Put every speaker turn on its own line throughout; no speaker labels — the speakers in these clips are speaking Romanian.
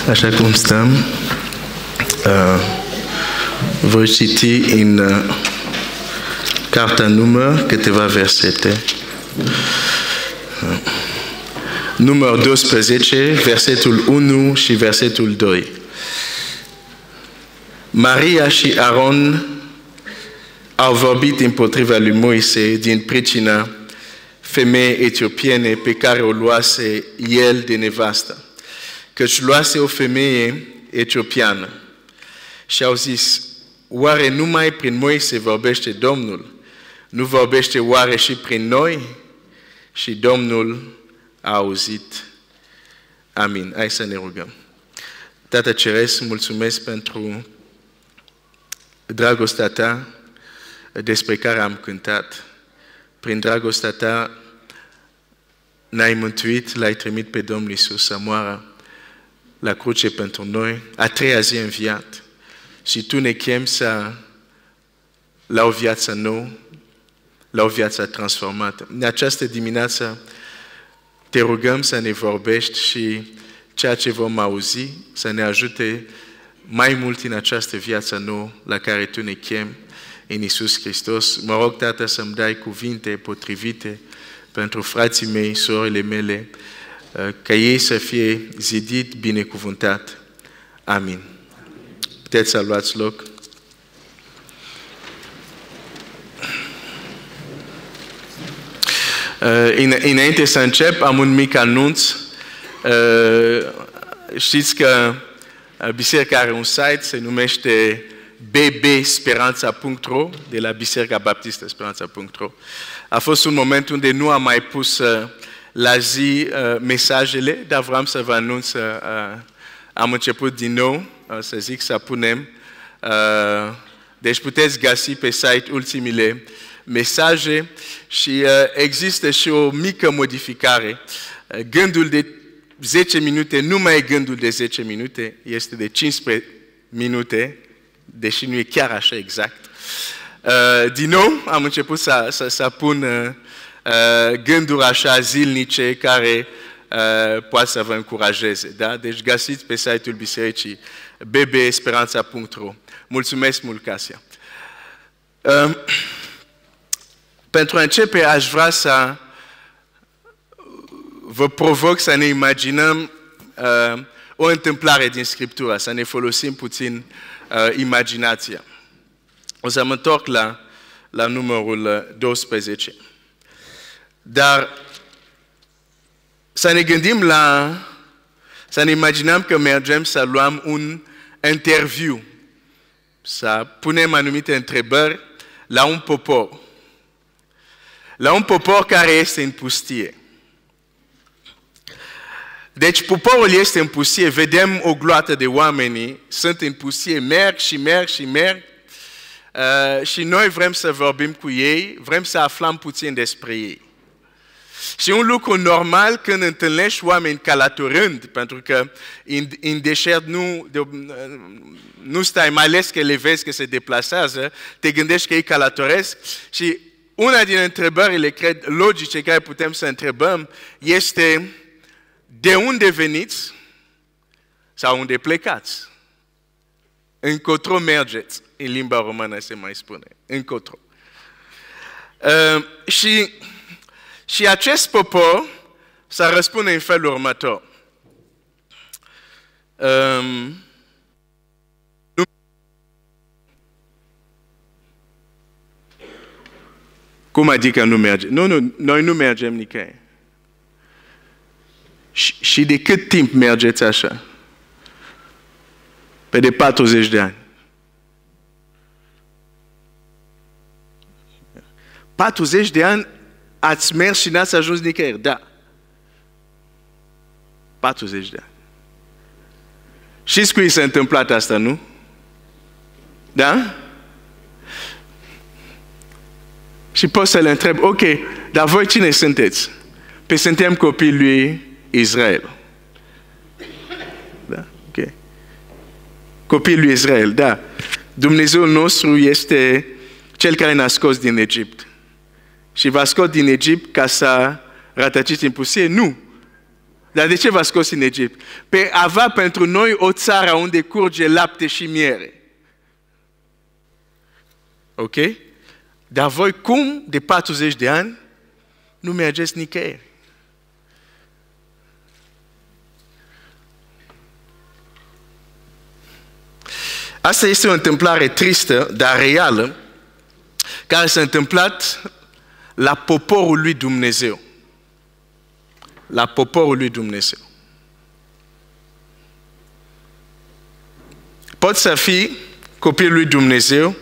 așa cum stăm, voi citi în cartea Număr câteva versete. Număr 12, versetul 1 și versetul 2. Maria și Aaron au vorbit împotriva lui Moise din pricina femeii etiopiene pe care o luase el de nevastă, căci luase o femeie etiopiană. Și au zis, oare numai prin Moise vorbește Domnul? Nu vorbește oare și prin noi? Și Domnul a auzit. Amin. Hai să ne rugăm. Tată Ceresc, mulțumesc pentru dragostea ta despre care am cântat. Prin dragostea ta ne-ai mântuit, l-ai trimis pe Domnul Iisus să moară la cruce pentru noi, a treia zi înviat. Și tu ne chemi la o viață nouă, la o viață transformată. În această dimineață te rugăm să ne vorbești și ceea ce vom auzi să ne ajute mai mult în această viață nouă la care tu ne chemi în Iisus Hristos. Mă rog, Tată, să-mi dai cuvinte potrivite pentru frații mei, surorile mele, ca ei să fie zidit, binecuvântat. Amin. Puteți să luați loc. Înainte să încep, am un mic anunț. Știți că biserica are un site, se numește bbsperanța.ro, de la Biserica Baptistă Speranța.ro. A fost un moment unde nu am mai pus la zi mesajele, dar vreau să vă anunț, am început din nou, să zic, să punem. Deci puteți găsi pe site ultimile mesaje și există și o mică modificare. Gândul de 10 minute nu mai e gândul de 10 minute, este de 15 minute, deși nu e chiar așa exact. Din nou am început să pun gânduri așa zilnice care poate să vă încurajeze. Da? Deci găsiți pe site-ul bisericii bbsperanța.ro. Mulțumesc mult, Casia. Pentru a începe, aș vrea să vă provoc să ne imaginăm o întâmplare din Scriptură, să ne folosim puțin imaginația. O să mă întorc la numărul 12. Dar să ne gândim să ne imaginăm că mergem să luăm un interviu, să punem anumite întrebări la un popor. La un popor care este în pustie. Deci poporul este în pustie, vedem o gloată de oameni, sunt în pustie, merg și merg și merg și noi vrem să vorbim cu ei, vrem să aflăm puțin despre ei. Și un lucru normal când întâlnești oameni călătorând, pentru că în deșert nu stai, mai ales că le vezi că se deplasează, te gândești că ei călătoresc și una din întrebările, cred, logice care putem să întrebăm este de unde veniți sau unde plecați? Încotro mergeți, în limba română se mai spune, încotro. Și acest popor să răspunde în felul următor. Cum adică nu merge? Nu, noi nu mergem nicăieri. Și de cât timp mergeți așa? Pe de 40 de ani. 40 de ani ați mers și n-ați ajuns nicăieri, da. 40 de ani. Știți cui s-a întâmplat asta, nu? Da? Și pot să le întreb, ok, dar voi cine sunteți? Păi suntem copiii lui Israel. Da? Ok. Copiii lui Israel, da. Dumnezeul nostru este Cel care ne-a scos din Egipt. Și v-a scos din Egipt ca să rătăciți în pustie? Nu. Dar de ce v-a scos în Egipt? Pe avea pentru noi o țară unde curge lapte și miere. Ok? Dar voi cum, de 40 de ani, nu mergeți nicăieri? Asta este o întâmplare tristă, dar reală, care s-a întâmplat la poporul lui Dumnezeu. La poporul lui Dumnezeu. Poți să fii copilul lui Dumnezeu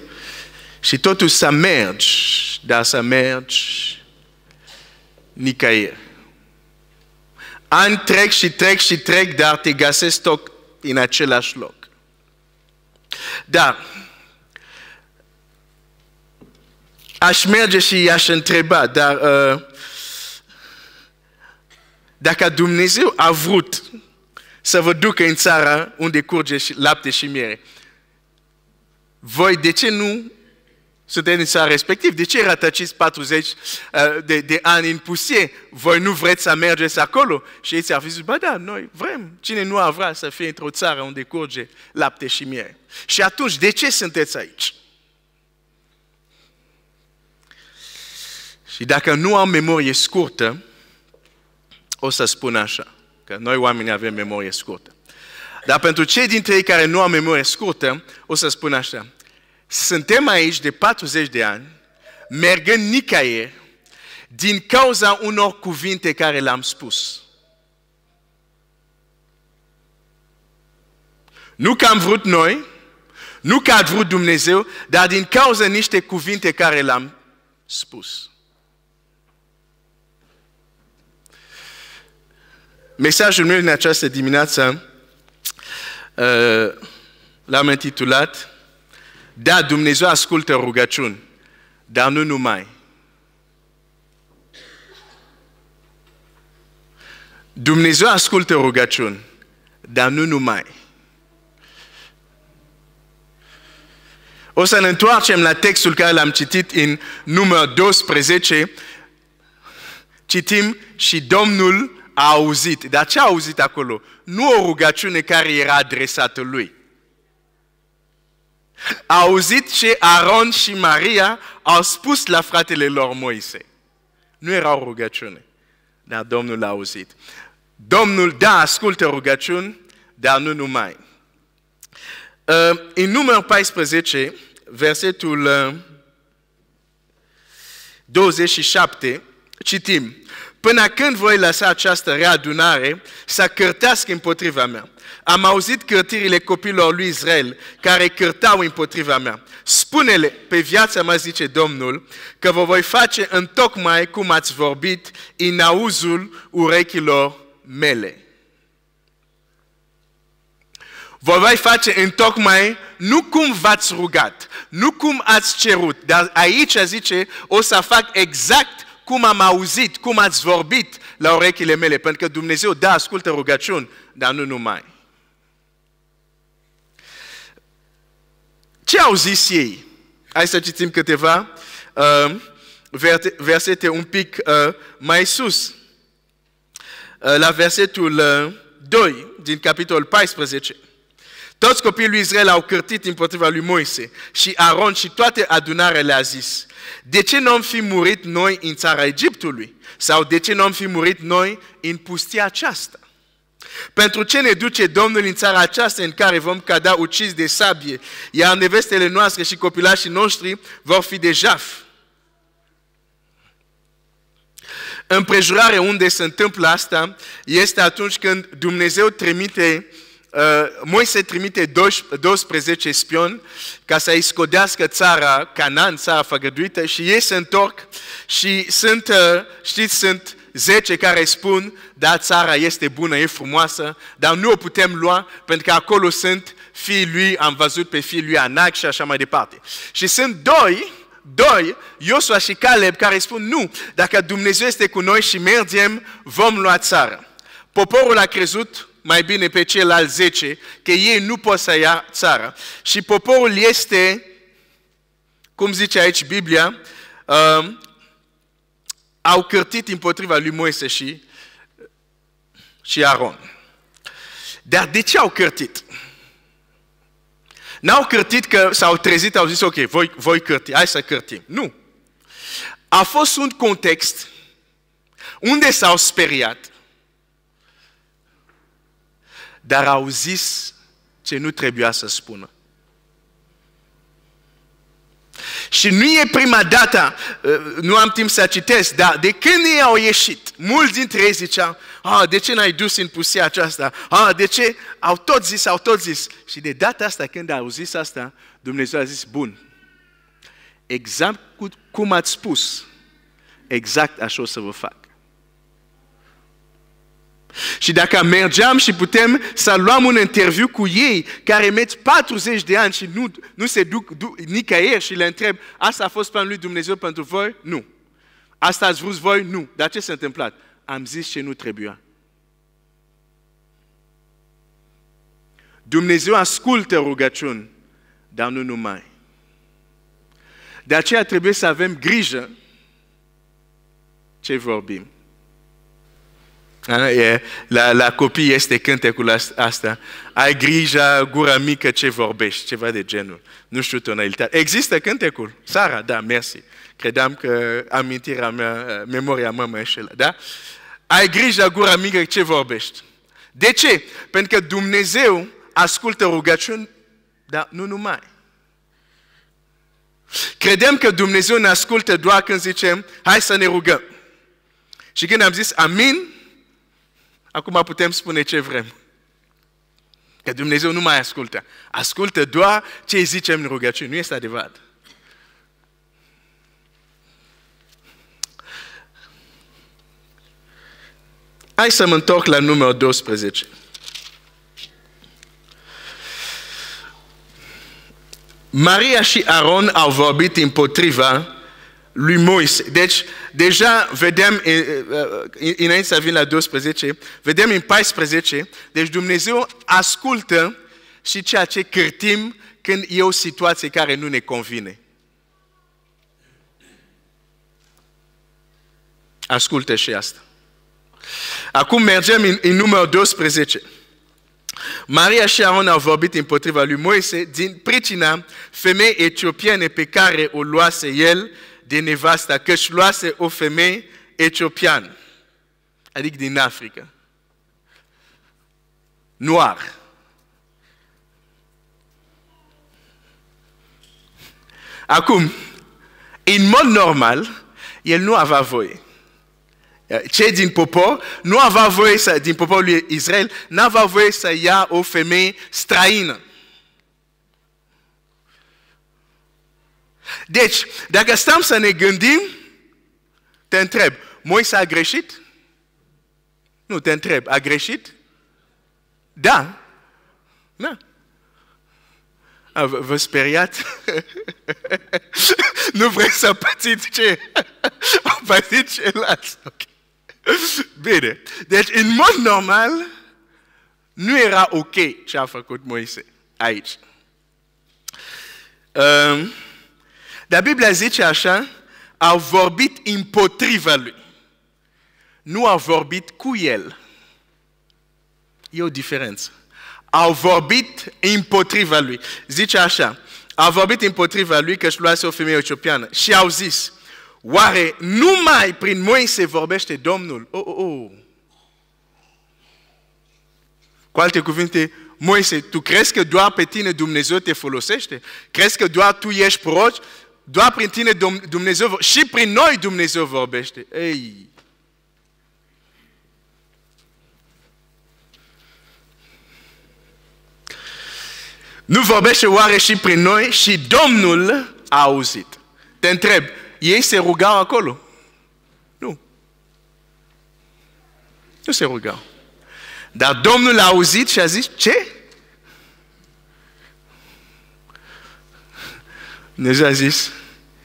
și totuși să mergi, dar să mergi nicăieri. Ani trec și trec și trec, dar te găsesc tot în același loc. Dar aș merge și aș întreba, dar dacă Dumnezeu a vrut să vă ducă în țara unde curge lapte și miere, voi de ce nu sunteți în țara respectiv? De ce rătăciți 40 de ani în pustie? Voi nu vreți să mergeți acolo? Și ei ți-au zis, ba da, noi vrem. Cine nu ar vrea să fie într-o țară unde curge lapte și miere? Și atunci, de ce sunteți aici? Și dacă nu am memorie scurtă, o să spun așa, că noi oamenii avem memorie scurtă. Dar pentru cei dintre ei care nu au memorie scurtă, o să spun așa. Suntem aici de 40 de ani, mergând nicăieri, din cauza unor cuvinte care le-am spus. Nu că am vrut noi, nu că a vrut Dumnezeu, dar din cauza niște cuvinte care le-am spus. Mesajul meu în această dimineață l-am intitulat Da, Dumnezeu ascultă rugăciuni, dar nu numai. Dumnezeu ascultă rugăciuni, dar nu numai. O să ne întoarcem la textul care l-am citit în numărul 12. Citim și Domnul a auzit. Dar ce a auzit acolo? Nu o rugăciune care era adresată lui. A auzit ce Aron și Maria au spus la fratele lor Moise. Nu era o rugăciune, dar Domnul a auzit. Domnul, da, ascultă rugăciuni, dar nu numai. În numărul 14, versetul 27, citim. Până când voi lăsa această readunare să cârtească împotriva mea? Am auzit cârtirile copiilor lui Israel care cârtau împotriva mea. Spune-le, pe viața mea, zice Domnul, că vă voi face întocmai cum ați vorbit în auzul urechilor mele. Vă voi face întocmai nu cum v-ați rugat, nu cum ați cerut, dar aici zice, o să fac exact cum am auzit, cum ați vorbit la urechile mele, pentru că Dumnezeu, da, ascultă rugăciuni, dar nu numai. Ce au zis ei? Hai să citim câteva versete un pic mai sus. La versetul 2 din capitolul 14. Toți copiii lui Israel au cârtit împotriva lui Moise și Aron și toate adunarea le-a zis: de ce nu am fi murit noi în țara Egiptului? Sau de ce nu am fi murit noi în pustia aceasta? Pentru ce ne duce Domnul în țara aceasta în care vom cădea uciși de sabie, iar nevestele noastre și copilașii noștri vor fi de jaf? Împrejurarea unde se întâmplă asta este atunci când Dumnezeu trimite, Moise trimite 12 spioni ca să-i scodească țara Canaan, țara făgăduită, și ei se întorc și sunt, sunt 10 care spun, da, țara este bună, e frumoasă, dar nu o putem lua pentru că acolo sunt fiii lui, am văzut pe fiii lui Anac și așa mai departe. Și sunt doi, Iosua și Caleb, care spun, nu, dacă Dumnezeu este cu noi și mergem, vom lua țara. Poporul a crezut mai bine pe ceilalți 10, că ei nu pot să ia țara. Și poporul este, cum zice aici Biblia, au cârtit împotriva lui Moise și și Aron. Dar de ce au cârtit? N-au cârtit că s-au trezit, au zis, ok, voi cârti, hai să cârtim. Nu. A fost un context unde s-au speriat, dar au zis ce nu trebuia să spună. Și nu e prima dată, nu am timp să citesc, dar de când ei au ieșit, mulți dintre ei ziceau, de ce n-ai dus în pustia aceasta? De ce? Au tot zis. Și de data asta, când au zis asta, Dumnezeu a zis, bun, exact cum ați spus, exact așa o să vă fac. Și dacă mergeam și putem să luăm un interviu cu ei care merg 40 de ani și nu se duc nicăieri și le întreb, asta a fost planul lui Dumnezeu pentru voi? Nu. Asta ați vrut voi? Nu. Dar ce s-a întâmplat? Am zis ce nu trebuia. Dumnezeu ascultă rugăciuni, dar nu numai. De aceea trebuie să avem grijă ce vorbim. La copii este cântecul asta. Ai grijă, gura mică, ce vorbești, ceva de genul. Nu știu tonalitate. Există cântecul? Sara, da, mersi. Credeam că amintirea mea, memoria mea mă înșelă. Da? Ai grijă, gura mică, ce vorbești. De ce? Pentru că Dumnezeu ascultă rugăciuni, dar nu numai. Credem că Dumnezeu ne ascultă doar când zicem, hai să ne rugăm. Și când am zis amin, acum putem spune ce vrem. Că Dumnezeu nu mai ascultă. Ascultă doar ce zicem în rugăciune. Nu este adevărat. Hai să mă întorc la numărul 12. Maria și Aron au vorbit împotriva lui Moise. Deci, deja vedem, înainte să vin la 12, vedem în 14, deci Dumnezeu ascultă și ceea ce cârtim când e o situație care nu ne convine. Ascultă și asta. Acum mergem în numărul 12. Maria și Aron au vorbit împotriva lui Moise din pricina femeii etiopiene pe care o luase el de nevasta, că își luase o femeie etiopiană, adică din Africa. Noir. Acum, în mod normal, el nu avea voie. Cei din popor nu avea voie din poporul lui Israel, nu avea voie să ia o femeie străină. Deci, dacă stăm să ne gândim, te întreb, Moise a greșit? Nu, te întreb, a greșit? Da. Da. Vă speriați? Nu vreți să pățiți ce? Au pățit ceilalți. Okay. Bine. Deci, în mod normal, nu era ok ce a făcut Moise aici. Dar Biblia zice așa, au vorbit împotriva lui. Nu au vorbit cu el. E o diferență. Au vorbit împotriva lui. Zice așa, au vorbit împotriva lui că își luase o femeie etiopiană. Și au zis, oare numai prin Moise vorbește Domnul? Cu alte cuvinte, Moise, tu crezi că doar pe tine Dumnezeu te folosește? Crezi că doar tu ești proroc? Doar prin tine Dumnezeu, și prin noi Dumnezeu vorbește. Ei! Nu vorbește oare și prin noi? Și Domnul a auzit. Te întreb, ei se rugau acolo? Nu. Nu se rugau. Dar Domnul a auzit și a zis, ce? Dumnezeu a zis,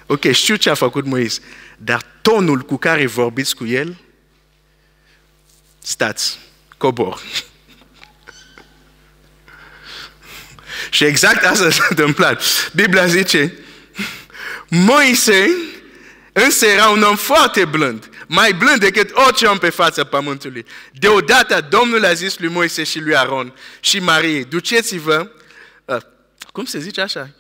ok, știu ce a făcut Moise, dar tonul cu care vorbiți cu el, stați, cobor. Și exact asta s-a întâmplat. Biblia zice, Moise însă era un om foarte blând, mai blând decât orice om pe fața pământului. Deodată Domnul a zis lui Moise și lui Aron și Marie, duceți-vă, cum se zice așa,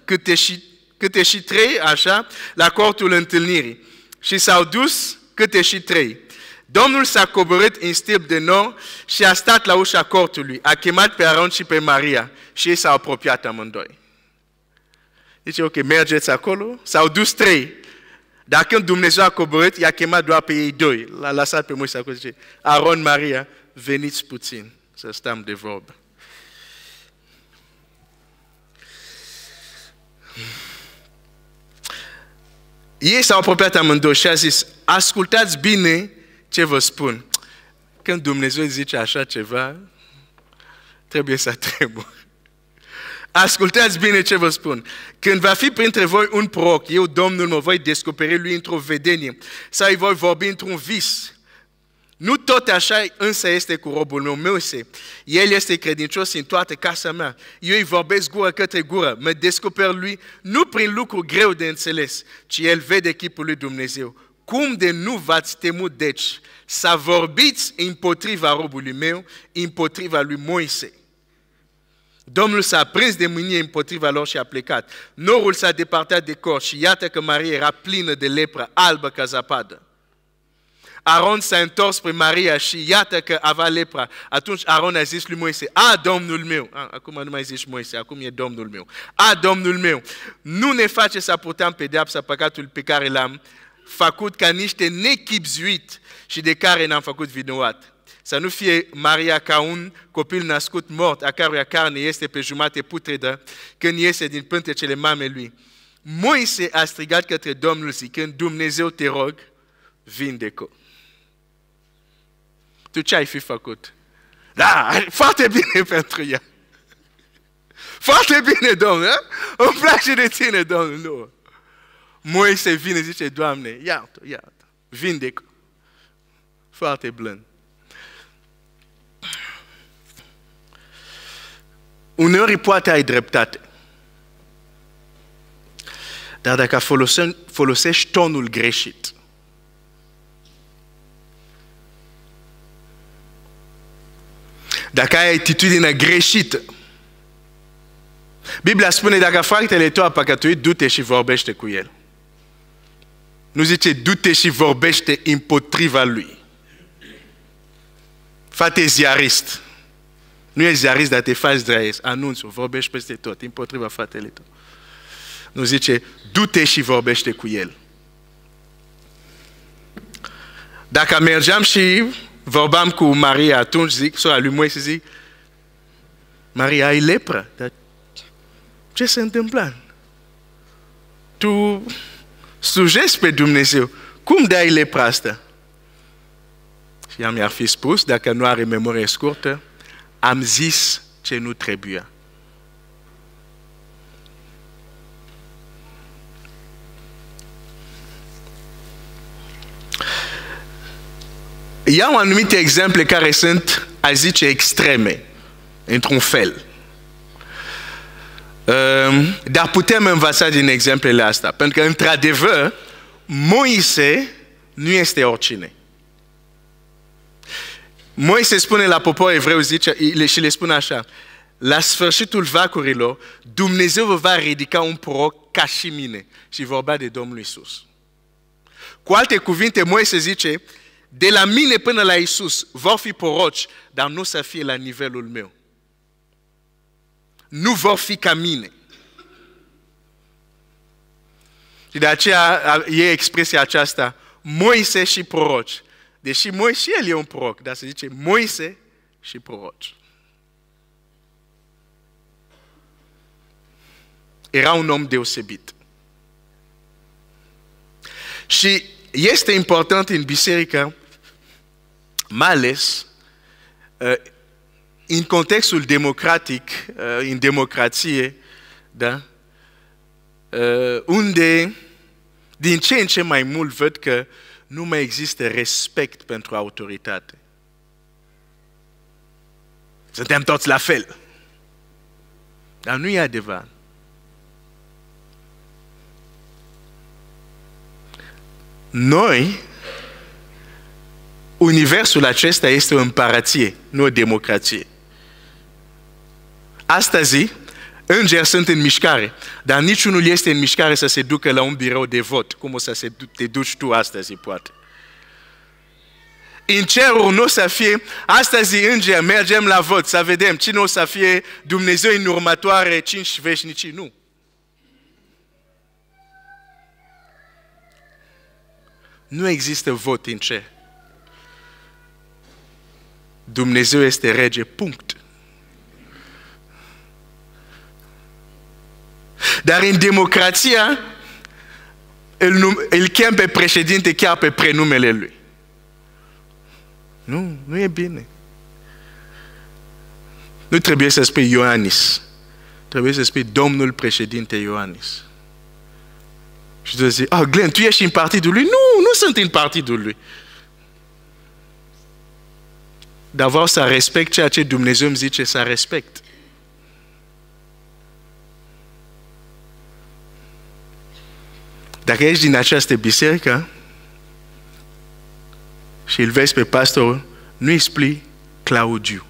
câte și trei, așa, la cortul întâlnirii. Și s-au dus câte și trei. Domnul s-a coborât în stâlp de nord și a stat la ușa cortului. A chemat pe Aron și pe Maria și ei s-au apropiat amândoi. Zice, ok, mergeți acolo. S-au dus trei. Dar când Dumnezeu a coborât, i-a chemat doar pe ei doi. L-a lăsat pe Moise acolo. Zice, Aron, Maria, veniți puțin să stăm de vorbă. Ei s-au apropiat amândoi și a zis, ascultați bine ce vă spun. Când Dumnezeu zice așa ceva, trebuie să trebuie. Ascultați bine ce vă spun. Când va fi printre voi un proroc, eu, Domnul, mă voi descoperi lui într-o vedenie sau îi voi vorbi într-un vis. Nu tot așa însă este cu robul meu, Moise. El este credincios în toată casa mea. Eu îi vorbesc gură către gură. Mă descoper lui nu prin lucru greu de înțeles, ci el vede chipul lui Dumnezeu. Cum de nu v-ați temut, deci, să vorbiți împotriva robului meu, împotriva lui Moise? Domnul s-a prins de mânie împotriva lor și a plecat. Norul s-a depărtat de cort și iată că Maria era plină de lepră, albă ca zăpadă. Aron s-a întors spre Maria și iată că avea lepra. Atunci Aron a zis lui Moise, Domnul meu, acum nu mai zici Moise, acum e Domnul meu. Domnul meu, nu ne face să purtăm pedeapsa păcatului pe care l-am făcut ca niște nechibzuit și de care ne-am făcut vinovat. Să nu fie Maria ca un copil născut mort, a căruia carne este pe jumate putredă, când iese din pântecele mamei lui. Moise a strigat către Domnul zicând, Dumnezeu te rog, vindecă. Tu ce ai fi făcut? Da, foarte bine pentru ea. Foarte bine, Domnul. Îmi place de tine, Domnul. Nu. Moise vine, zice, Doamne, iartă, vindecă. Foarte blând. Uneori poate ai dreptate. Dar dacă folosești tonul greșit, dacă ai atitudinea greșită, Biblia spune, dacă fratele tău a păcătuit, du-te și vorbește cu el. Nu zice, du-te și vorbește împotriva lui. Fă-te ziarist. Nu e ziarist, dar te faci ziarist. Anunțul, vorbești peste tot, împotriva fratele tău. Nu zice, du-te și vorbește cu el. Dacă mergeam și vorbeam cu Maria, atunci zic, sora lui Moise zic, Maria, ai lepră. Dar ce se întâmplă? Tu slujești pe Dumnezeu. Cum de ai lepra asta? Și ea mi-ar fi spus, dacă nu are memorie scurtă, am zis ce nu trebuia. Iau anumite exemple care sunt, a zice, extreme, într-un fel. Dar putem învăța din exemplele astea. Pentru că, într-adevăr, Moise nu este oricine. Moise spune la poporul evreu, zice, și le spune așa, la sfârșitul veacurilor, Dumnezeu vă va ridica un proroc ca și mine. Și vorbea de Domnul Iisus. Cu alte cuvinte, Moise zice, de la mine până la Iisus vor fi proroci, dar nu să fie la nivelul meu. Nu vor fi ca mine. Și de aceea e expresia aceasta, Moise și proroci. Deși Moise și el e un proroc, dar se zice Moise și proroci. Era un om deosebit. Și este important în biserică, mai ales în contextul democratic, în democrație, da? Unde din ce în ce mai mult văd că nu mai există respect pentru autoritate. Suntem toți la fel. Dar nu e adevărat. Noi universul acesta este o împărație, nu o democrație. Astăzi, îngeri sunt în mișcare, dar niciunul este în mișcare să se ducă la un birou de vot, cum o să te duci tu astăzi, poate. În cerul nu o să fie, astăzi îngeri, mergem la vot, să vedem cine o să fie Dumnezeu în următoare 5 veșnicii, nu. Nu există vot în cer. Dumnezeu este rege, punct. Dar în democrația, îl chem pe președinte chiar pe prenumele lui. Nu e bine. Nu trebuie să spui Ioanis. Trebuie să spui Domnul președinte Ioanis. Și tu zici, Glenn, tu ești în partidul lui? Nu sunt în partidul lui. Dar vreau să respect ceea ce Dumnezeu îmi zice să respect. Dacă ești din această biserică și îl vezi pe pastor, nu îi spui Claudiu,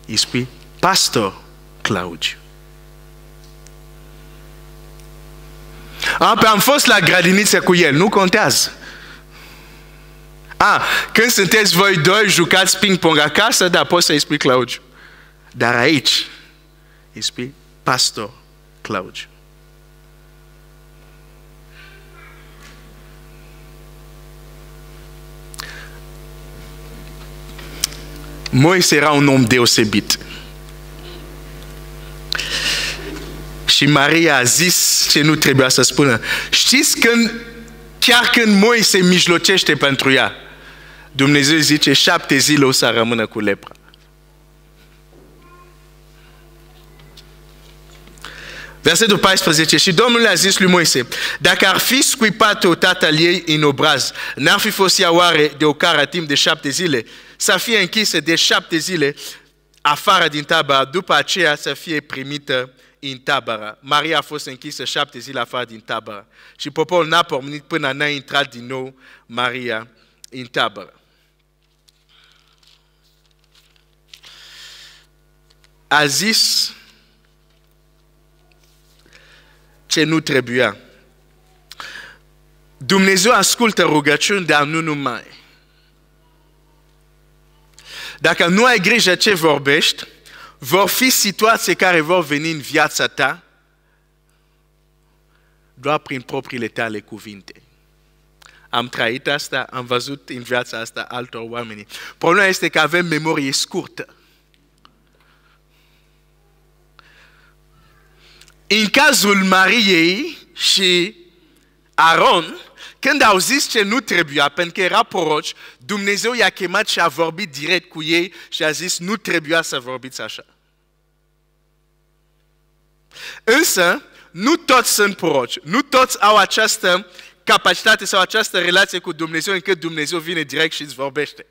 îi spui Pastor Claudiu. Am fost la grădiniță cu el, nu contează. Când sunteți voi doi, jucați ping-pong acasă, da, poți să-i spui Claudiu. Dar aici, îi spui Pastor Claudiu. Moise era un om deosebit. Și Maria a zis ce nu trebuia să spună. Știți chiar când Moise mijlocește pentru ea, Dumnezeu zice 7 zile o să rămână cu lepra. Versetul 14. Și Domnul a zis lui Moise, dacă ar fi scuipat-o tatăl ei în obraz, n-ar fi fost ea oare de ocară timp de 7 zile, să fie închisă de 7 zile afară din tabără, după aceea să fie primită în tabără. Maria a fost închisă 7 zile afară din tabără. Și poporul n-a pornit până n-a intrat din nou Maria în tabără. A zis ce nu trebuia. Dumnezeu ascultă rugăciuni, dar nu numai. Dacă nu ai grijă ce vorbești, vor fi situații care vor veni în viața ta doar prin propriile tale cuvinte. Am trăit asta, am văzut în viața asta altor oameni. Problema este că avem memorie scurtă. În cazul Mariei și Aron, când au zis ce nu trebuia, pentru că era proroci, Dumnezeu i-a chemat și a vorbit direct cu ei și a zis nu trebuia să vorbiți așa. Însă, nu toți sunt proroci, nu toți au această capacitate sau această relație cu Dumnezeu încât Dumnezeu vine direct și îți vorbește.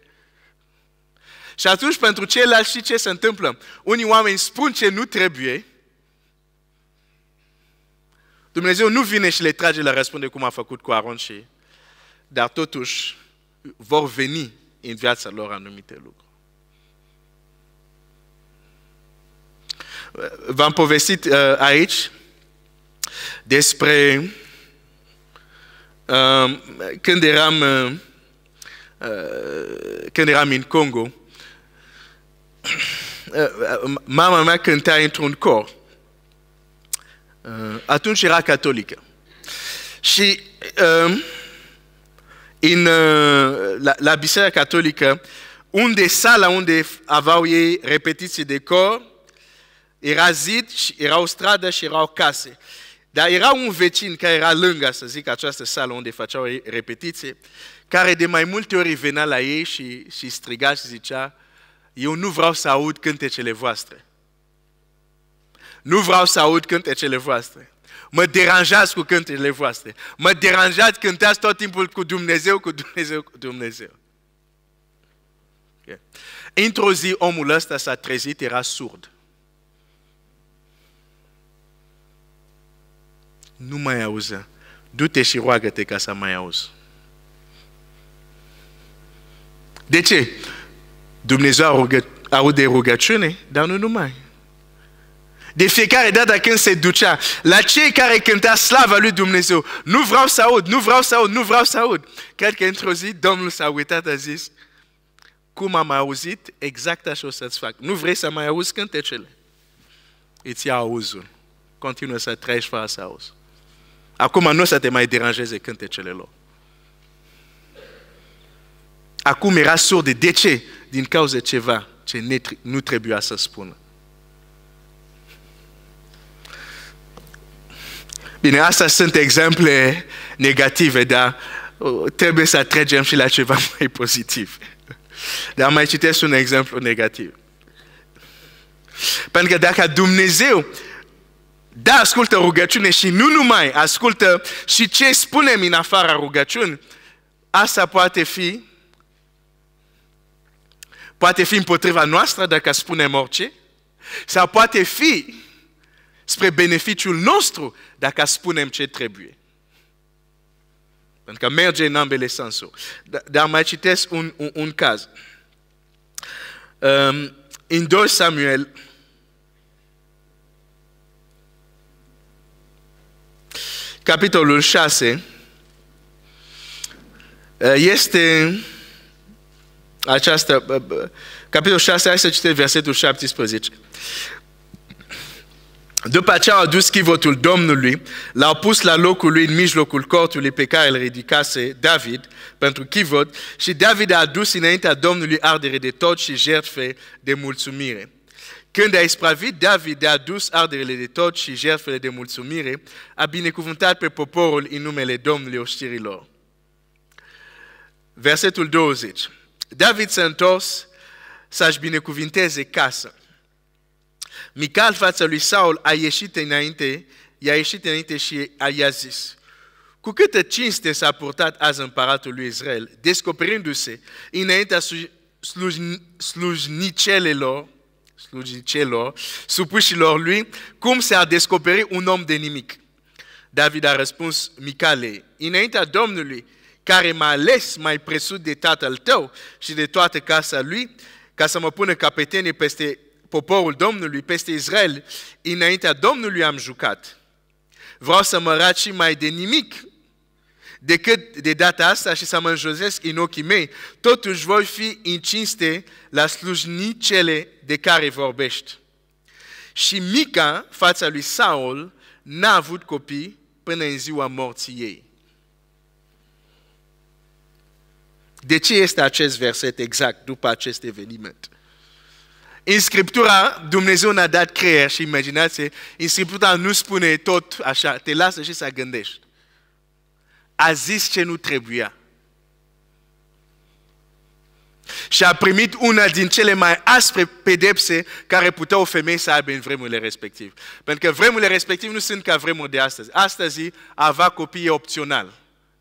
Și atunci, pentru ceilalți, știi ce se întâmplă? Unii oameni spun ce nu trebuie, Dumnezeu nu vine și le trage la răspunde cum a făcut cu Aron și... Dar totuși vor veni în viața lor anumite lucruri. V-am povestit aici despre când eram în Congo. Mama mea cânta într-un cor. Atunci era catolică. Și la biserica catolică, sala unde aveau ei repetiții de cor, era zid, era o stradă și erau case. Dar era un vecin care era lângă, să zic, această sală unde făceau repetiții, care de mai multe ori venea la ei și striga și zicea, eu nu vreau să aud cântecele voastre. Nu vreau să aud cântecele voastre. Mă deranjați cu cântecele voastre. Mă deranjați, cântați tot timpul cu Dumnezeu, cu Dumnezeu, cu Dumnezeu. Okay. Într-o zi, omul ăsta s-a trezit, era surd. Nu mai auză. Du-te și roagă-te ca să mai auzi. De ce? Dumnezeu aude rugăciune, dar nu numai. De fiecare dată când se ducea la cei care cânta slava lui Dumnezeu, nu vreau să aud, nu vreau să aud, nu vreau să aud. Cred că într-o zi Domnul s-a uitat, a zis, cum am auzit, exact așa o să-ți fac. Nu vrei să mai auzi cântecele? Îți ia auzul. Continuă să trăiești fără să auzi. Acum nu o să te mai deranjeze cântecele lor. Acum era surd. De ce? Din cauza ceva ce nu trebuia să spună. Bine, astea sunt exemple negative, dar trebuie să trecem și la ceva mai pozitiv. Dar mai citesc un exemplu negativ. Pentru că dacă Dumnezeu ascultă rugăciune și nu numai, ascultă și ce spunem în afara rugăciuni, asta poate fi împotriva noastră dacă spunem orice, sau poate fi spre beneficiul nostru dacă spunem ce trebuie. Pentru că merge în ambele sensuri. Dar mai citesc un caz. În 2 Samuel, capitolul 6, este capitolul 6, hai să citim versetul 17. După aceea au adus chivotul Domnului, l-au pus la locul lui în mijlocul cortului pe care îl ridicase David pentru chivot și David a adus înaintea Domnului ardere de tot și jertfe de mulțumire. Când a ispravit David de a adus arderele de tot și jertfele de mulțumire, a binecuvântat pe poporul în numele Domnului oștirilor. Versetul 20. David s-a întors să-și binecuvinteze casa. Mical, fața lui Saul, i-a ieșit înainte și i-a zis: cu câtă cinste s-a purtat azi împăratul lui Israel, descoperindu-se înaintea slujnicelor, supușilor lui, cum s-a descoperit un om de nimic. David a răspuns Micalei: înaintea Domnului, care m-a ales mai presus de tatăl tău și de toată casa lui, ca să mă pună capetenie peste poporul Domnului, peste Israel, înaintea Domnului am jucat. Vreau să mă arăt și mai de nimic decât de data asta și să mă înjosesc în ochii mei. Totuși voi fi în cinste la slujnicele de care vorbești. Și Mica, fața lui Saul, n-a avut copii până în ziua morții ei. De ce este acest verset exact după acest eveniment? În Scriptura, Dumnezeu ne-a dat creier și imaginație. În Scriptura nu spune tot așa, te lasă și să gândești. A zis ce nu trebuia. Și a primit una din cele mai aspre pedepse care putea o femeie să aibă în vremurile respective. Pentru că vremurile respective nu sunt ca vremuri de astăzi. Astăzi a avea copii e opțional.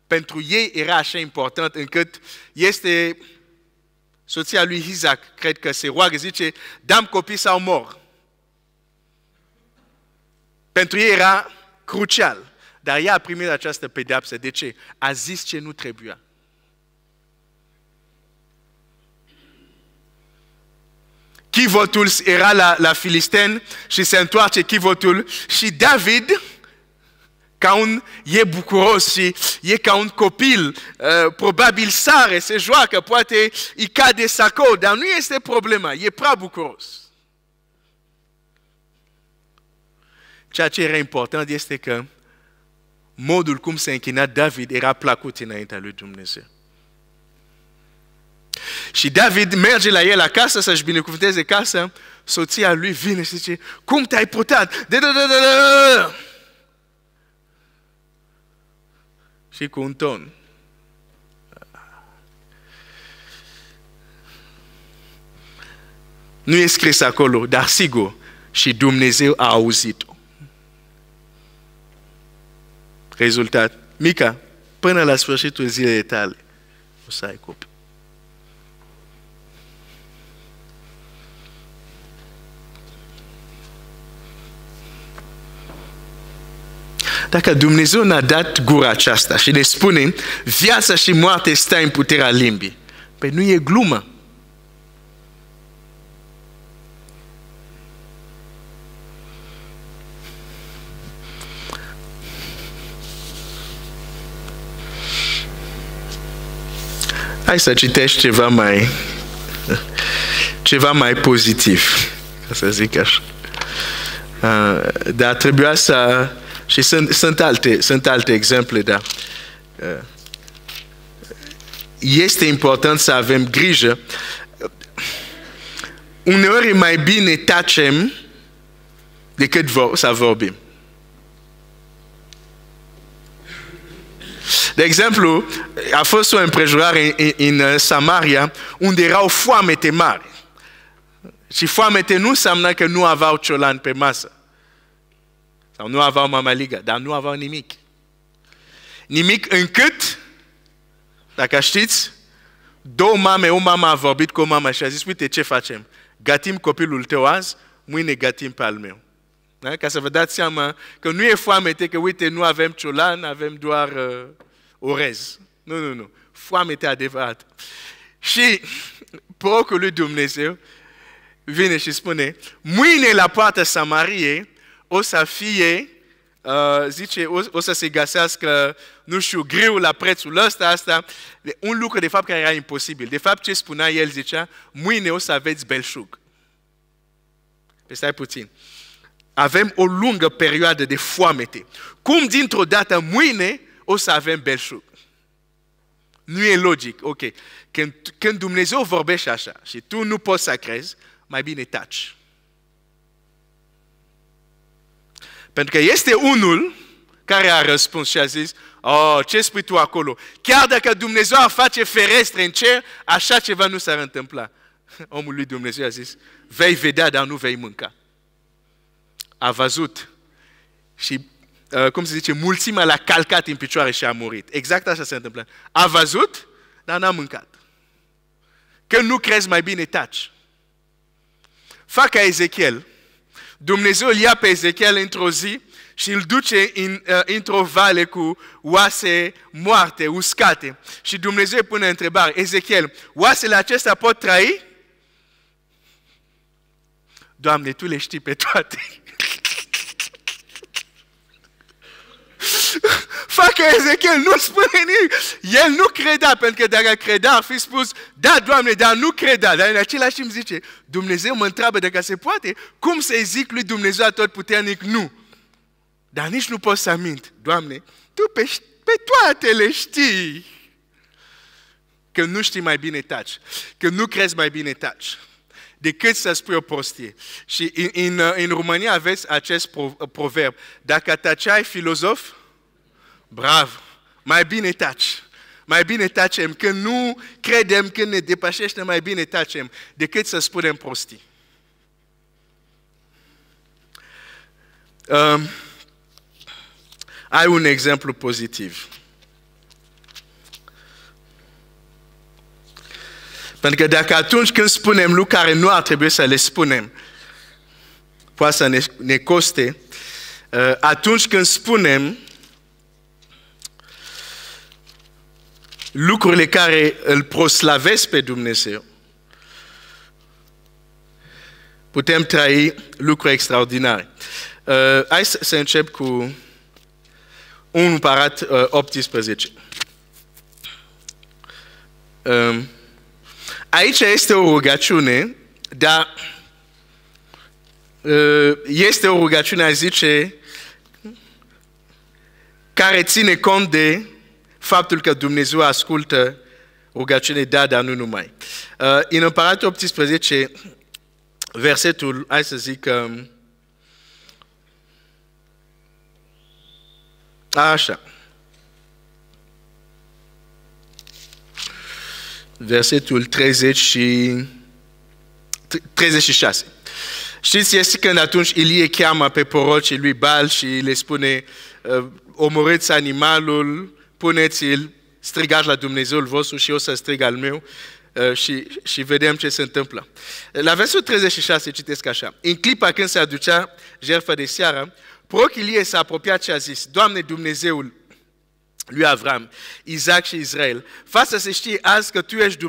Pentru ei era așa important încât este... Soția lui Isaac, cred că se roagă, zice, dăm copii sau mor. Pentru ei era crucial. Dar ea a primit această pedeapsă. De ce? A zis ce nu trebuia. Chivotul era la filisteni și se întoarce chivotul și David... e bucuros și e ca un copil, probabil sare, se joacă, poate îi cade sacou, dar nu este problema, e prea bucuros. Ceea ce era important este că modul cum se închina David era plăcut înaintea lui Dumnezeu. Și David merge la el acasă să-și binecuvânteze casa, soția lui vine și zice, cum te-ai purtat? Și cu un ton. Nu e scris acolo, dar sigur, și Dumnezeu a auzit-o. Rezultat, Mica, până la sfârșitul zilei tale, o să ai copii. Dacă Dumnezeu ne-a dat gura aceasta și ne spune, viața și moartea stă în puterea limbii, Pe nu e glumă. Hai să citești ceva mai pozitiv, ca să zic așa. Dar trebuia să... Și sunt alte exemple, dar... Este important să avem grijă. Uneori e mai bine tacem decât să vorbim. De exemplu, a fost o împrejurare în Samaria unde erau foamete mari. Și foamete nu înseamnă că nu aveau ciolan pe masă. Sau nu aveau mamaligă, dar nu aveau nimic. Nimic încât, dacă știți, o mamă a vorbit cu o mamă și a zis, uite ce facem, gătim copilul tău azi, mâine gătim pe al meu. Da? Ca să vă dați seama că nu e foamete, că uite nu avem ciolan, avem doar orez. Nu. Foamete adevărat. Și prorocul lui Dumnezeu vine și spune, mâine la poarta Samariei o să fie, zice, o să se găsească, nu știu, grâu la prețul ăsta, un lucru de fapt care era imposibil. De fapt ce spunea el, zicea, mâine o să aveți belșug. Păi stai puțin. Avem o lungă perioadă de foamete. Cum dintr-o dată mâine o să avem belșug? Nu e logic. Ok. Când Dumnezeu vorbește așa și tu nu poți să crezi, mai bine taci. Pentru că este unul care a răspuns și a zis, ce spui tu acolo? Chiar dacă Dumnezeu ar face ferestre în cer, așa ceva nu s-ar întâmpla. Omul lui Dumnezeu a zis, vei vedea, dar nu vei mânca. A văzut și, cum se zice, mulțimea l-a calcat în picioare și a murit. Exact așa se întâmplă. A văzut, dar n-a mâncat. Când nu crezi, mai bine taci. Fac ca Ezechiel. Dumnezeu îl ia pe Ezechiel într-o zi și îl duce într-o vale cu oase moarte, uscate. Și Dumnezeu îi pune întrebare, Ezechiel, oasele acestea pot trăi? Doamne, Tu le știi pe toate. Facă Ezechiel, nu spune nimic. El nu credea, pentru că dacă credea, ar fi spus, da, Doamne, dar nu credea. Dar în același timp zice, Dumnezeu mă întreabă dacă se poate, cum să-i zic lui Dumnezeu Atotputernic nu? Dar nici nu pot să mint. Doamne, Tu pe toate le știi. Când nu știi, mai bine taci. Când nu crezi, mai bine taci. Decât să spui o prostie. Și în România aveți acest proverb. Dacă taceai filozof, bravo, mai bine taci. Mai bine tacem. Când nu credem, când ne depășește, mai bine tacem. Decât să spunem prostii. Ai un exemplu pozitiv. Pentru că dacă atunci când spunem lucruri care nu ar trebui să le spunem, poate să ne coste, atunci când spunem lucrurile care îl proslavesc pe Dumnezeu, putem trăi lucruri extraordinare. Hai să încep cu 1 Împărați 18. Aici este o rugăciune, dar este o rugăciune, a zice, care ține cont de faptul că Dumnezeu ascultă rugăciune, dar nu numai. În Împărați 18, versetul, hai să zic, așa. Versetul 36. Știți, este când atunci Ilie cheamă pe prorocii lui Baal și le spune, omorâți animalul, puneți-l, strigați la Dumnezeul vostru și eu să strig al meu și vedem ce se întâmplă. La versetul 36 citesc așa. În clipa când se aducea jertfa de seară, prorocul Ilie s-a apropiat și a zis, Doamne Dumnezeul lui Avram, Isaac și Israel. Față să știi azi că tu ești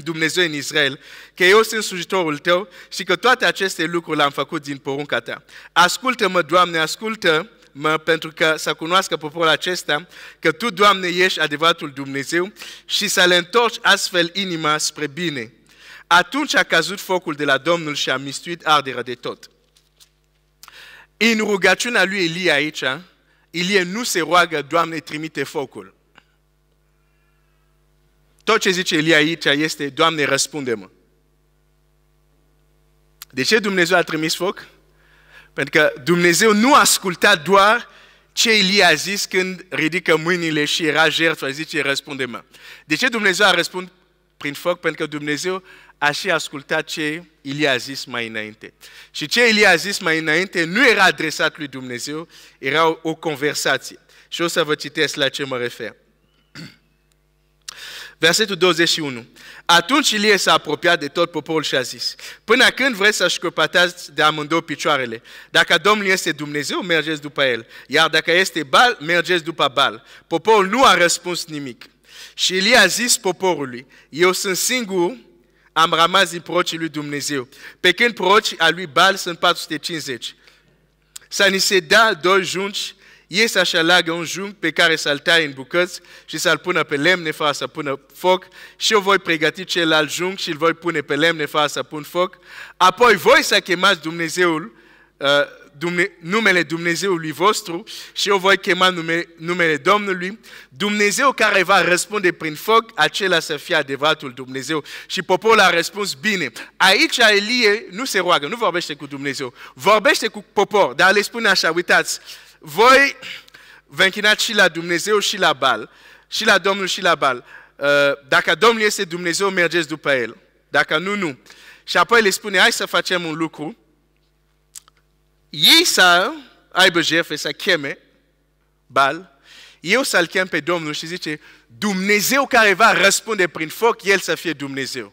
Dumnezeu în Israel, că eu sunt slujitorul tău și că toate aceste lucruri le-am făcut din porunca ta. Ascultă-mă, Doamne, ascultă-mă, pentru că să cunoască poporul acesta că tu, Doamne, ești adevăratul Dumnezeu și să le întorci astfel inima spre bine. Atunci a căzut focul de la Domnul și a mistuit arderea de tot. În rugăciunea lui Elie aici, Elie nu se roagă, Doamne, trimite focul. Tot ce zice Elie aici este, Doamne, răspunde-mă. De ce Dumnezeu a trimis foc? Pentru că Dumnezeu nu asculta doar ce Elie a zis când ridică mâinile și era jertfă, zice, răspunde-mă. De ce Dumnezeu a răspuns prin foc? Pentru că Dumnezeu a și ascultat ce Elie a zis mai înainte. Și ce Elie a zis mai înainte nu era adresat lui Dumnezeu, era o conversație. Și o să vă citesc la ce mă refer. Versetul 21. Atunci Elie s-a apropiat de tot poporul și a zis, până când vreți să școpatați de amândouă picioarele? Dacă Domnul este Dumnezeu, mergeți după El. Iar dacă este Baal, mergeți după Baal. Poporul nu a răspuns nimic. Și Elie a zis poporului, eu sunt singur, am rămas din prorocii lui Dumnezeu. Pe când prorocii a lui Baal sunt 450. Să ni se dea 2 junci, ei să-și aleagă un junc pe care să-l taie în bucăți și să-l pună pe lemne fără să pună foc și eu voi pregăti celălalt junc și îl voi pune pe lemne fără să pun foc. Apoi voi să chemați Dumnezeul, numele Dumnezeului vostru și eu voi chema numele Domnului. Dumnezeu care va răspunde prin foc, acela să fie adevăratul Dumnezeu. Și poporul a răspuns bine. Aici Elie nu se roagă, nu vorbește cu Dumnezeu, vorbește cu popor, dar le spune așa, uitați, voi vă închinați și la Dumnezeu și la Baal, și la Domnul și la Baal. Dacă Domnul este Dumnezeu, mergeți după El. Dacă nu, nu. Și apoi le spune, hai să facem un lucru. Ei să aibă jertfe, să cheme Baal, eu să-l chem pe Domnul și zice, Dumnezeu care va răspunde prin foc, El să fie Dumnezeu.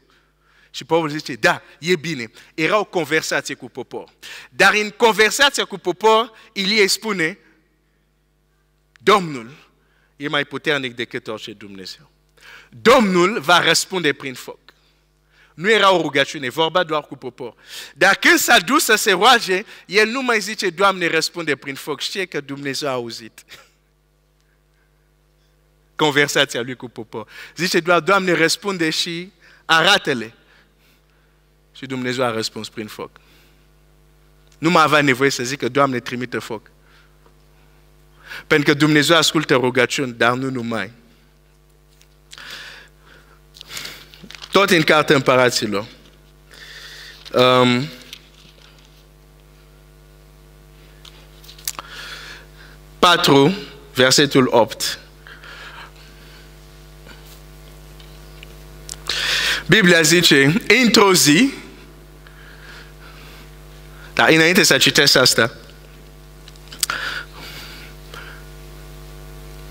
Și poporul zice, da, e bine. Era o conversație cu popor. Dar în conversația cu popor, Elie spune, Domnul e mai puternic decât orice Dumnezeu. Domnul va răspunde prin foc. Nu era o rugăciune, vorba doar cu popor. Dar când s-a dus să se roage, el nu mai zice, Doamne, răspunde prin foc. Știe că Dumnezeu a auzit conversația lui cu popor. Zice doar, Doamne, răspunde și arată-le. Și Dumnezeu a răspuns prin foc. Nu mai avea nevoie să zică, Doamne, trimite foc. Pentru că Dumnezeu ascultă rugăciuni, dar nu numai. Tot în Cartea Împăraților. 4, versetul 8. Biblia zice, într-o zi, dar înainte să citesc asta,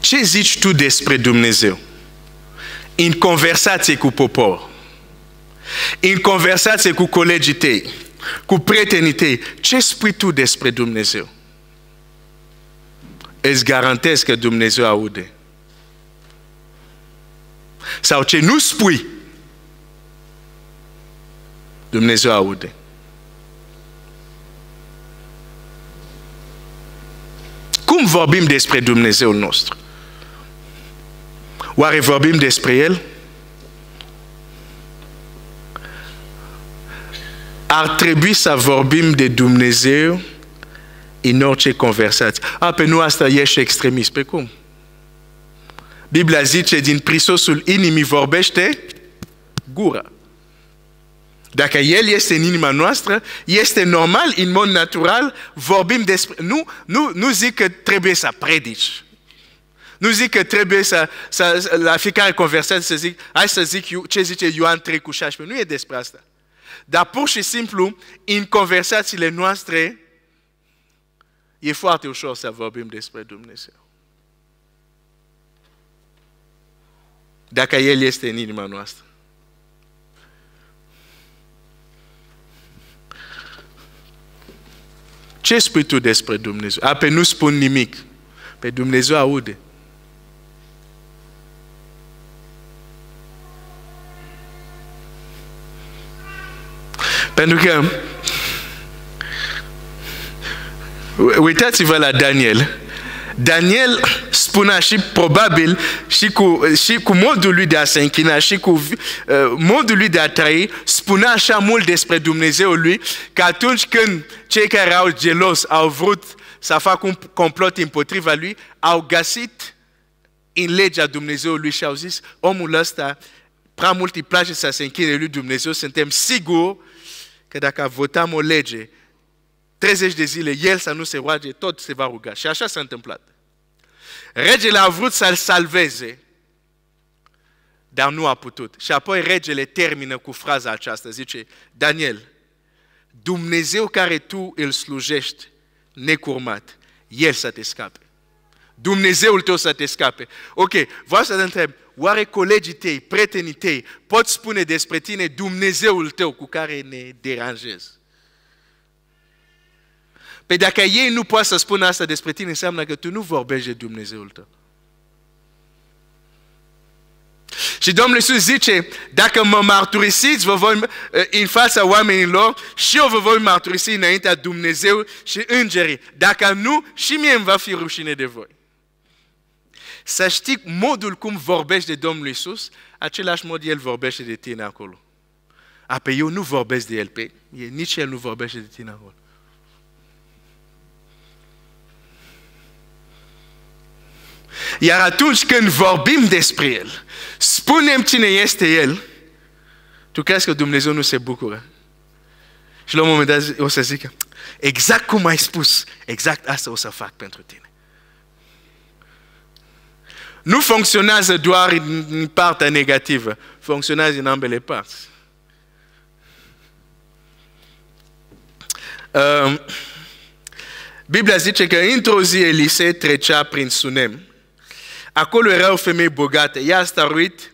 ce zici tu despre Dumnezeu? În conversație cu popor, în conversație cu colegii tăi, cu prietenii tăi, ce spui tu despre Dumnezeu? Îți garantez că Dumnezeu aude. Sau ce nu spui, Dumnezeu aude. Cum vorbim despre Dumnezeul nostru? Oare vorbim despre El? Ar trebui să vorbim de Dumnezeu în orice conversație. Pe nu asta ești extremist. Pe cum? Biblia zice, din prisosul inimii vorbește gura. Dacă El este în inima noastră, este normal, în mod natural, vorbim despre... Nu zic că trebuie să predici. Nu zic că trebuie la fiecare conversație să zic, hai să zic ce zice Ioan 3:16. Nu e despre asta. Dar pur și simplu, în conversațiile noastre, e foarte ușor să vorbim despre Dumnezeu. Dacă El este în inima noastră. Ce spui tu despre Dumnezeu? Pe nu spun nimic. Pe Dumnezeu aude. Pentru că uitați-vă la Daniel. Daniel spunea și probabil și cu modul lui de a se închina și cu modul lui de a trăi, spunea așa mult despre Dumnezeul lui că atunci când cei care au gelos au vrut să facă un complot împotriva lui, au găsit în legea Dumnezeului și au zis, omul ăsta prea mult îi place să se închine lui Dumnezeu, suntem siguri că dacă votăm o lege 30 de zile, el să nu se roage, tot se va ruga. Și așa s-a întâmplat. Regele a vrut să-l salveze, dar nu a putut. Și apoi regele termină cu fraza aceasta, zice, Daniel, Dumnezeu care tu îl slujești necurmat, el să te scape. Dumnezeul tău să te scape. Ok, vreau să te întreb, oare colegii tăi, prietenii tăi, pot spune despre tine Dumnezeul tău cu care ne deranjezi? Păi dacă ei nu pot să spună asta despre tine, înseamnă că tu nu vorbești de Dumnezeul tău. Și Domnul Iisus zice, dacă mă mărturisiți în fața oamenilor, și eu vă voi mărturisi înaintea Dumnezeu și îngerii. Dacă nu, și mie îmi va fi rușine de voi. Să știi modul cum vorbești de Domnul Iisus, același mod El vorbește de tine acolo. Pe eu nu vorbesc de El, pe nici El nu vorbește de tine acolo. Iar atunci când vorbim despre El, spunem cine este El, tu crezi că Dumnezeu nu se bucură? Și la un moment dat o să zică, exact cum ai spus, exact asta o să fac pentru tine. Nu funcționează doar în partea negativă, funcționează în ambele părți. Biblia zice că într-o zi Elisei trecea prin Sunem. Acolo era o femeie bogată. Ea a stăruit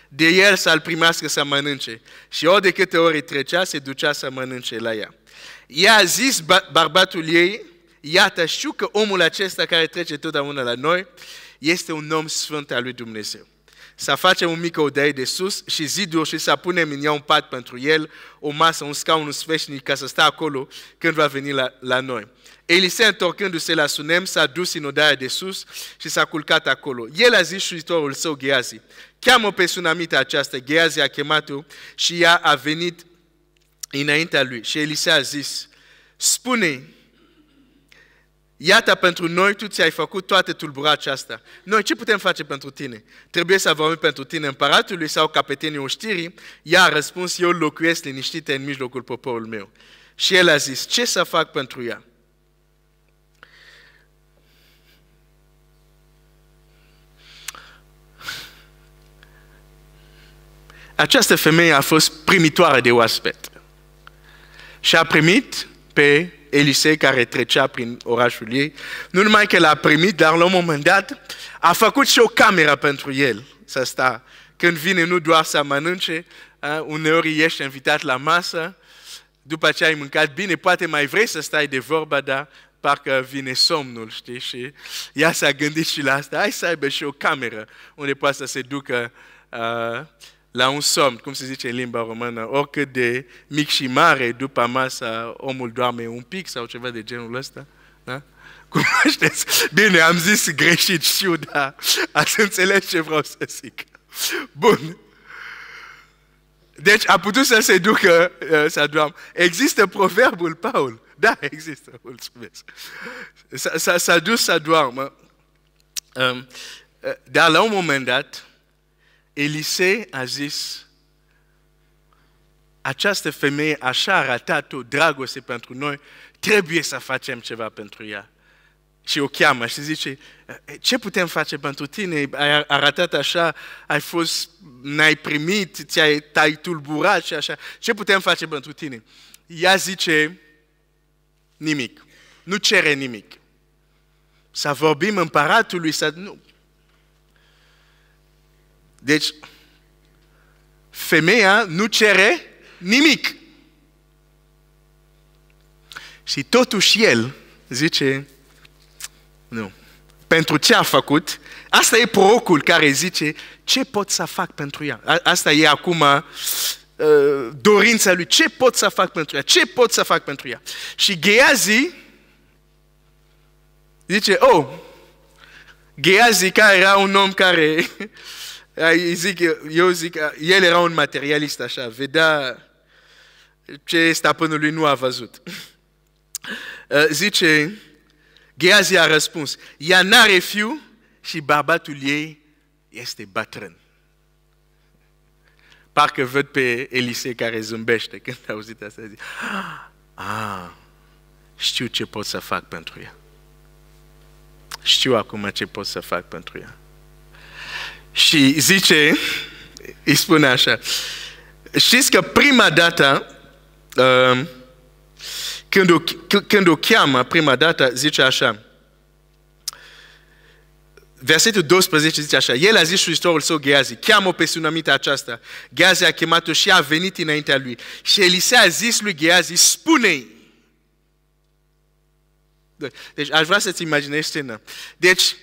de el să-l primească să mănânce. Și ori de câte ori trecea, se ducea să mănânce la ea. Ea a zis bărbatul ei, iată, știu că omul acesta care trece totdeauna la noi este un om sfânt al lui Dumnezeu. Să facem o mică odaie de sus și ziduri și să punem în ea un pat pentru el, o masă, un scaun, un sfeșnic ca să stea acolo când va veni la noi. Elisei, întorcându-se la Sunem, s-a dus în odaia de sus și s-a culcat acolo. El a zis slujitorul său, Geazi, cheamă pe sunamita aceasta. Geazi a chemat-o și ea a venit înaintea lui. Și Elisei a zis, spune, iată pentru noi, tu ți-ai făcut toată tulburarea aceasta. Noi ce putem face pentru tine? Trebuie să vorbim pentru tine împăratului sau capetenii oștirii? Ea a răspuns, eu locuiesc liniștită în mijlocul poporului meu. Și el a zis, ce să fac pentru ea? Această femeie a fost primitoare de oaspete și a primit pe Elisei care trecea prin orașul ei. Nu numai că l-a primit, dar la un moment dat a făcut și o cameră pentru el să stea. Când vine nu doar să mănânce, uneori ești invitat la masă, după ce ai mâncat bine, poate mai vrei să stai de vorba, dar parcă vine somnul, știi? Și ea s-a gândit și la asta. Hai să aibă și o cameră unde poate să se ducă la un somn, cum se zice în limba română, oricât de mic și mare, după masă omul doarme un pic sau ceva de genul ăsta. Da? Cunoașteți? Bine, am zis greșit, știu, dar ați înțeles ce vreau să zic. Bun. Deci a putut să se ducă să doarmă. Există proverbul, Paul? Da, există, mulțumesc. S-a dus să doarmă. Dar la un moment dat, Elisei a zis, această femeie așa a arătat o dragoste pentru noi, trebuie să facem ceva pentru ea. Și o cheamă și zice, ce putem face pentru tine? Ai arătat așa, n-ai primit, te-ai tulburat și așa. Ce putem face pentru tine? Ea zice, nimic. Nu cere nimic. Să vorbim împăratului, nu. Deci, femeia nu cere nimic. Și totuși el zice, nu. Pentru ce a făcut, asta e prorocul care zice, ce pot să fac pentru ea? Asta e acum dorința lui, ce pot să fac pentru ea, ce pot să fac pentru ea. Și Gehazi zice, Gehazi, care era un om care, eu zic, el era un materialist așa, vedea ce stăpânul lui nu a văzut. Zice, Gehazi a răspuns, ea n-are fiu și bărbatul ei este bătrân. Parcă văd pe Elisei care zâmbește când a auzit asta. Zice, știu ce pot să fac pentru ea. Știu acum ce pot să fac pentru ea. Și zice, îi spune așa, știți că prima dată, când o cheamă, prima dată, zice așa, versetul 12 zice așa, el a zis slujitorul său Gehazi, cheamă-o pe sunamită aceasta. Gehazi a chemat-o și a venit înaintea lui. Și Elisei a zis lui Gehazi, spune-i. Deci aș vrea să-ți imaginezi scena. Deci,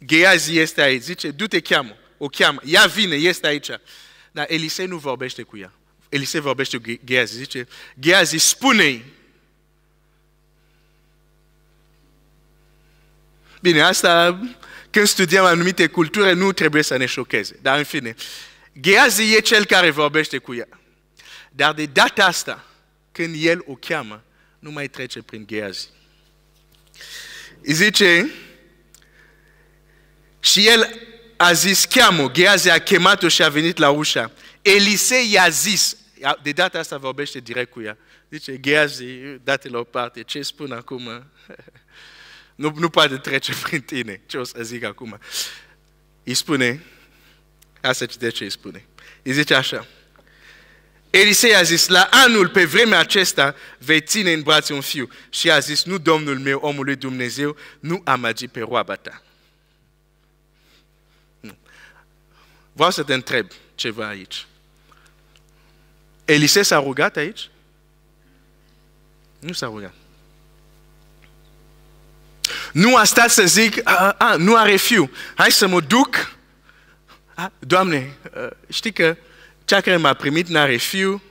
Gehazi este aici, zice, du-te, cheamă, o cheamă, ea vine, este aici. Dar Elisei nu vorbește cu ea. Elisei vorbește cu Gehazi, zice, Gehazi, spune-i. Bine, asta, când studiem anumite culturi, nu trebuie să ne șocheze. Dar în fine, Gehazi e cel care vorbește cu ea. Dar de data asta, când el o cheamă, nu mai trece prin Gehazi. Îi zice, și el a zis, cheamă, Gehazi a chemat-o și a venit la ușa. Elisei i-a zis, de data asta vorbește direct cu ea. Zice, Gehazi, date la o parte, ce spun acum? Nu poate trece prin tine. Ce o să zic acum? Îi spune, asta citește ce îi spune. Îi zice așa, Elisei a zis, la anul, pe vremea acesta, vei ține în brațe un fiu. Și a zis, nu, Domnul meu, omul lui Dumnezeu, nu amăgi pe roaba ta. Vreau să te întreb ceva aici. Elisei s-a rugat aici? Nu s-a rugat. Nu a stat să zic, nu are fiu, hai să mă duc. Doamne, știi că cea care m-a primit n-are fiu,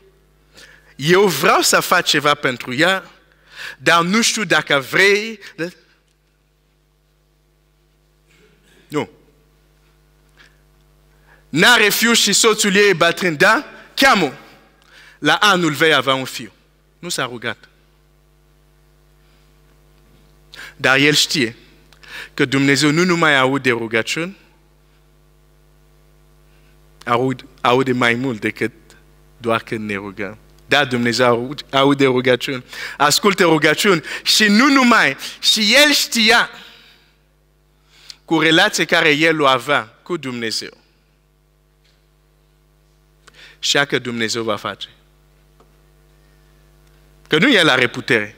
eu vreau să fac ceva pentru ea, dar nu știu dacă vrei. Nu. N-are fiu și soțul ei e bătrân, da? Cheamă. La anul vei avea un fiu. Nu s-a rugat. Dar el știe că Dumnezeu nu numai aude rugăciuni, aude mai mult decât doar când ne rugăm. Da, Dumnezeu aude rugăciuni, ascultă rugăciuni și nu numai. Și el știa cu relația care el o avea cu Dumnezeu. Și că Dumnezeu va face. Că nu el are putere.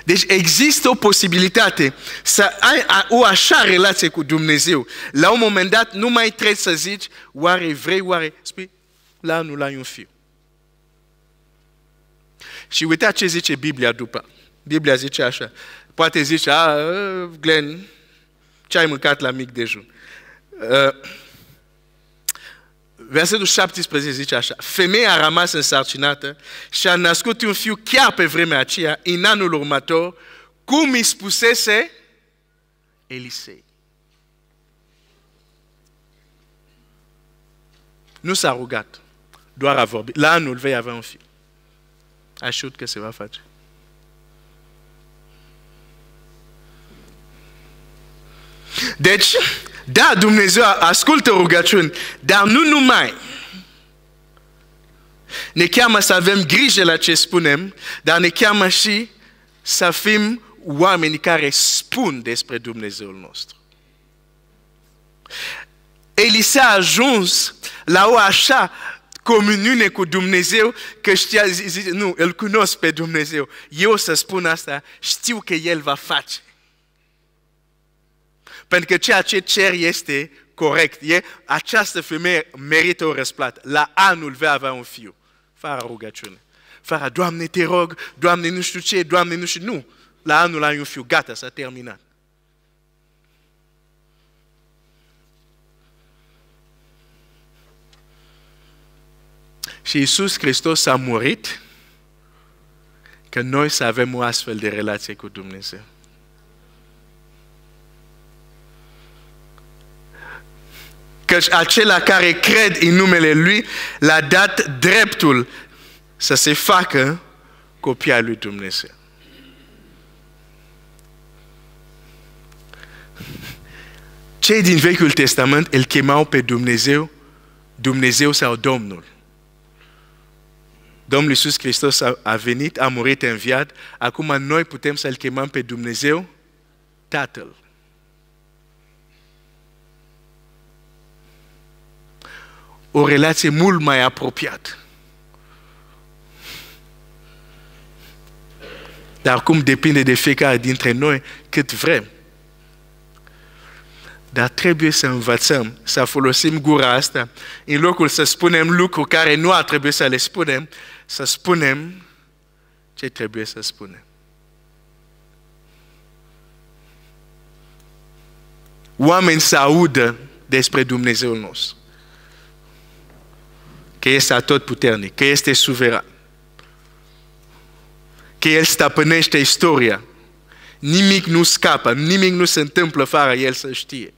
Deci există o posibilitate să ai o așa relație cu Dumnezeu. La un moment dat nu mai trebuie să zici, oare vrei, oare... Spui, la anul ai un fiu. Și uitați ce zice Biblia după. Biblia zice așa. Poate zice, Glenn, ce ai mâncat la mic dejun? Versetul 17 zice așa, femeia a rămas însărcinată și a născut un fiu chiar pe vremea aceea, în anul următor, cum îi spusese Elisei. Nu s-a rugat, doar a vorbit. La anul vei avea un fiu. A știut că se va face. Deci, da, Dumnezeu ascultă rugăciuni, dar nu numai. Ne cheamă să avem grijă la ce spunem, dar ne cheamă și să fim oameni care spun despre Dumnezeul nostru. Elisei a ajuns la o așa comuniune cu Dumnezeu că știa, zice, nu, îl cunosc pe Dumnezeu. Eu o să spun asta, știu că El va face. Pentru că ceea ce cer este corect. Această femeie merită o răsplată. La anul vei avea un fiu. Fără rugăciune. Fără, Doamne, te rog, Doamne, nu știu ce, Doamne, nu știu. Nu. La anul ai un fiu. Gata, s-a terminat. Și Iisus Hristos a murit că noi să avem o astfel de relație cu Dumnezeu. Căci acela care cred în numele Lui l-a dat dreptul să se facă copia lui Dumnezeu. Cei din Vechiul Testament îl chemau pe Dumnezeu, Dumnezeu sau Domnul. Domnul Iisus Hristos a venit, a murit, înviat. Acum noi putem să-L chemăm pe Dumnezeu Tatăl. O relație mult mai apropiată. Dar acum depinde de fiecare dintre noi cât vrem. Dar trebuie să învățăm, să folosim gura asta, în locul să spunem lucruri care nu ar trebui să le spunem, să spunem ce trebuie să spunem. Oameni să audă despre Dumnezeul nostru. Că este atotputernic, că este suveran. Că El stăpânește istoria. Nimic nu scapă, nimic nu se întâmplă fără El să știe.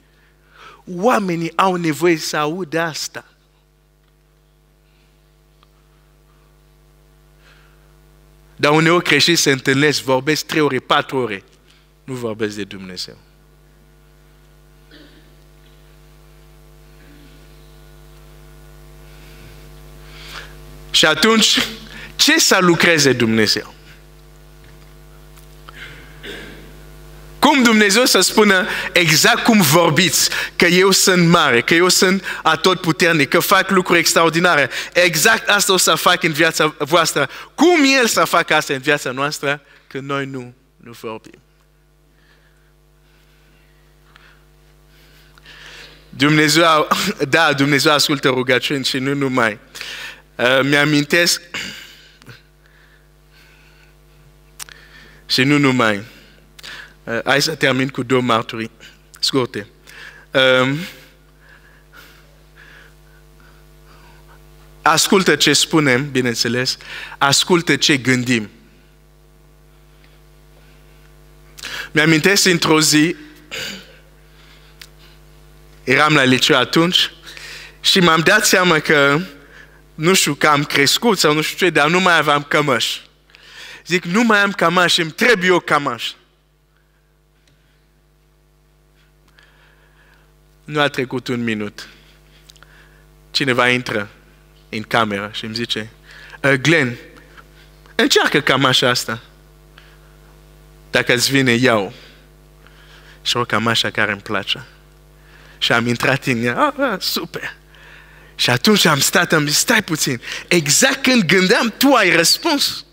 Oamenii au nevoie să audă asta. Dar uneori creștini se întâlnesc, vorbesc 3 ore, 4 ore. Nu vorbesc de Dumnezeu. Și atunci, ce să lucreze Dumnezeu? Cum Dumnezeu să spună exact cum vorbiți, că eu sunt mare, că eu sunt atotputernic, că fac lucruri extraordinare. Exact asta o să fac în viața voastră. Cum El să facă asta în viața noastră, că noi nu vorbim. Dumnezeu ascultă rugăciuni și nu numai. Mi-amintesc și nu numai. Hai să termin cu 2 mărturii scurte. Ascultă ce spunem, bineînțeles, ascultă ce gândim. Mi-amintesc într-o zi, eram la liceu atunci și m-am dat seama că, nu știu că am crescut sau nu știu ce, dar nu mai aveam cămăși. Zic, nu mai am cămăși, îmi trebuie o cămășă. Nu a trecut 1 minut. Cineva intră în cameră și îmi zice, Glenn, încearcă cămașa asta. Dacă îți vine, iau. Și o cămașă care îmi place. Și am intrat în ea, super. Și atunci am stat, am zis, stai puțin. Exact când gândeam, tu ai răspuns.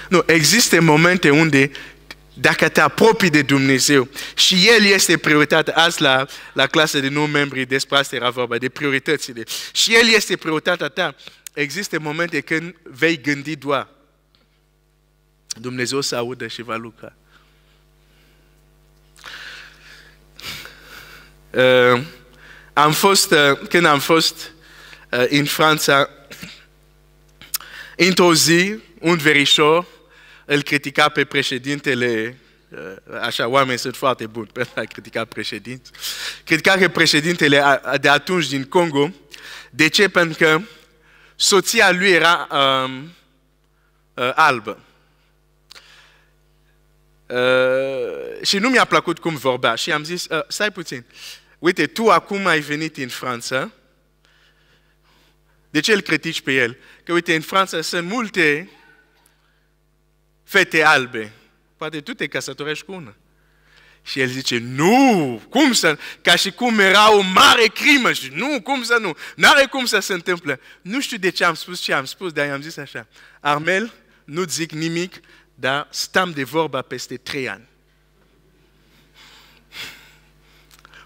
Nu, există momente unde dacă te apropii de Dumnezeu și El este prioritatea, azi la clasă de nou membri despre asta era vorba, de prioritățile, și El este prioritatea ta, există momente când vei gândi doar. Dumnezeu să audă și va lucra. Când am fost în Franța, într-o zi, un verișor îl critica pe președintele, așa, oamenii sunt foarte buni pentru a critica președinți, critica pe președintele de atunci din Congo. De ce? Pentru că soția lui era albă. Și nu mi-a plăcut cum vorbea și am zis, stai puțin, uite, tu acum ai venit în Franța, de ce îl critici pe el? Că uite, în Franța sunt multe fete albe, poate tu te căsătorești cu una. Și el zice, nu, cum să, ca și cum era o mare crimă, și nu, cum să nu, n-are cum să se întâmple. Nu știu de ce am spus ce am spus, dar i-am zis așa, Armel, nu-ți zic nimic, dar stăm de vorba peste 3 ani.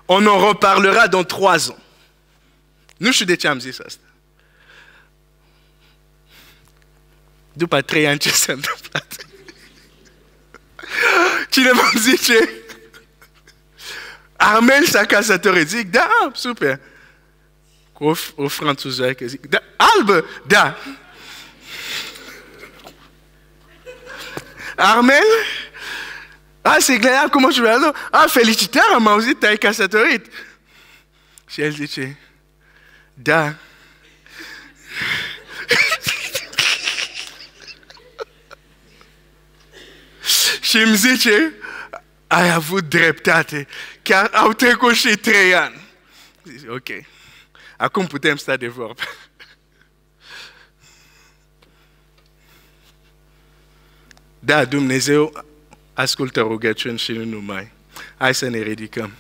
On en reparlera dans 3 ans. Nu știu de ce am zis asta. După 3 ani ce s-a întâmplat? Cineva îmi zice, Armel s-a căsătorit. Zic, da, super. Cu o franțuzeacă zic, da, albă, da. Armel? C'est clair, comment je vais alors? Felicitări, am auzit, te-ai căsătorit. Și el zice, da. Și îmi zice, ai avut dreptate, chiar au trecut și 3 ani. Zice, ok, acum putem sta de vorbă. Da, Dumnezeu ascultă rugăciuni și nu numai. Hai să ne ridicăm.